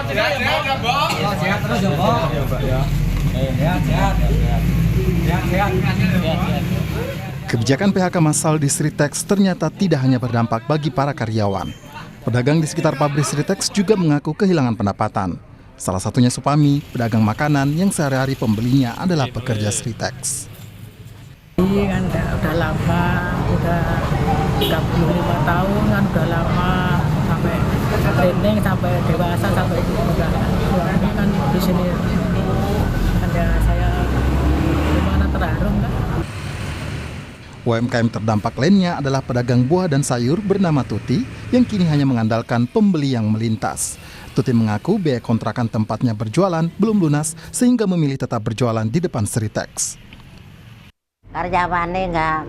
Sehat terus ya, Mbok. Sehat. Kebijakan PHK massal di Sritex ternyata tidak hanya berdampak bagi para karyawan. Pedagang di sekitar pabrik Sritex juga mengaku kehilangan pendapatan. Salah satunya Supami, pedagang makanan yang sehari-hari pembelinya adalah pekerja Sritex. Iya kan udah lama, udah 35 tahun kan udah lama, sampai training, sampai dewasa, sampai udah suami kan di sini. Ada saya gimana terharu kan. UMKM terdampak lainnya adalah pedagang buah dan sayur bernama Tuti yang kini hanya mengandalkan pembeli yang melintas. Tuti mengaku biaya kontrakan tempatnya berjualan belum lunas sehingga memilih tetap berjualan di depan Sritex. Karyawannya nggak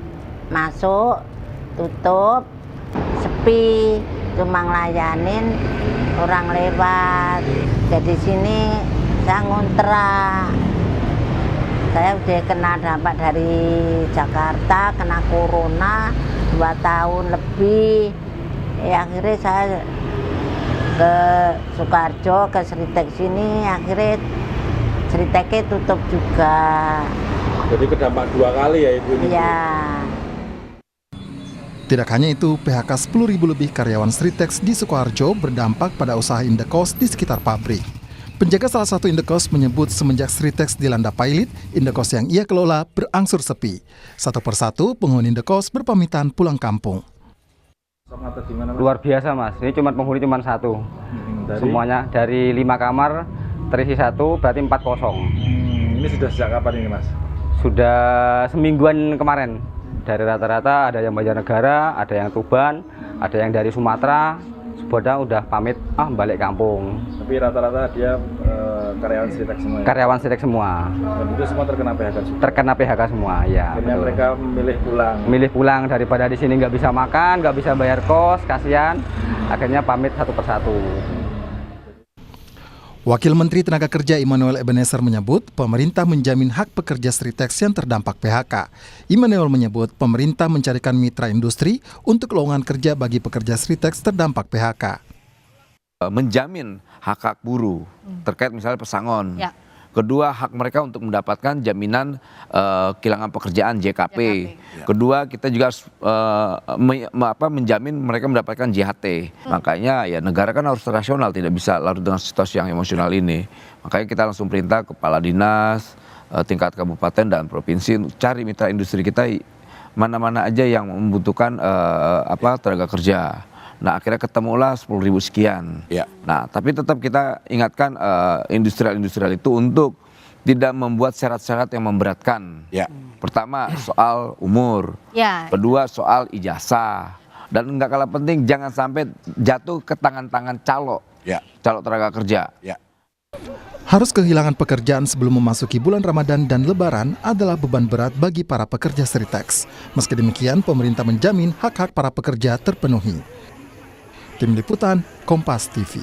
masuk, tutup, sepi, cuma ngelayanin orang lewat. Jadi sini saya ngontrak. Saya udah kena dampak dari Jakarta, kena corona 2 tahun lebih. Akhirnya saya ke Sukarjo, ke Sritex sini, akhirnya Sritexnya tutup juga. Jadi kedampak 2 kali ya Ibu ini? Iya. Tidak hanya itu, PHK 10.000 lebih karyawan Sritex di Sukoharjo berdampak pada usaha indekos di sekitar pabrik. Penjaga salah satu indekos menyebut semenjak Sritex dilanda pailit, indekos yang ia kelola berangsur sepi. Satu persatu penghuni indekos berpamitan pulang kampung. Luar biasa, Mas. Ini penghuni cuma 1. Semuanya dari 5 kamar terisi 1, berarti 4 kosong. Ini sudah sejak kapan ini, Mas? Sudah semingguan kemarin. Dari rata-rata ada yang Banjarnegara, ada yang Tuban, ada yang dari Sumatera. Sebenarnya udah pamit balik kampung. Tapi rata-rata dia karyawan Sritex semua ya? Karyawan Sritex semua. Dan itu semua terkena PHK juga? Terkena PHK semua, ya. Akhirnya betul. mereka memilih pulang? Milih pulang daripada di sini nggak bisa makan, nggak bisa bayar kos, kasihan. Akhirnya pamit satu persatu. Wakil Menteri Tenaga Kerja Immanuel Ebenezer menyebut pemerintah menjamin hak pekerja Sritex yang terdampak PHK. Immanuel menyebut pemerintah mencarikan mitra industri untuk lowongan kerja bagi pekerja Sritex terdampak PHK. Menjamin hak-hak buruh terkait misalnya pesangon. Ya. Kedua, hak mereka untuk mendapatkan jaminan kehilangan pekerjaan JKP. Kedua, kita juga harus menjamin mereka mendapatkan JHT. Makanya ya negara kan harus rasional, tidak bisa larut dengan situasi yang emosional ini. Makanya kita langsung perintah kepala dinas, tingkat kabupaten dan provinsi cari mitra industri kita mana-mana aja yang membutuhkan tenaga kerja. Nah akhirnya ketemulah 10.000 sekian. Ya. Nah tapi tetap kita ingatkan industrial itu untuk tidak membuat syarat-syarat yang memberatkan. Ya. Pertama soal umur, Ya. kedua soal ijazah, dan nggak kalah penting jangan sampai jatuh ke tangan-tangan calo tenaga kerja. Ya. Harus kehilangan pekerjaan sebelum memasuki bulan Ramadan dan Lebaran adalah beban berat bagi para pekerja Sritex. Meski demikian, pemerintah menjamin hak-hak para pekerja terpenuhi. Tim Liputan, Kompas TV.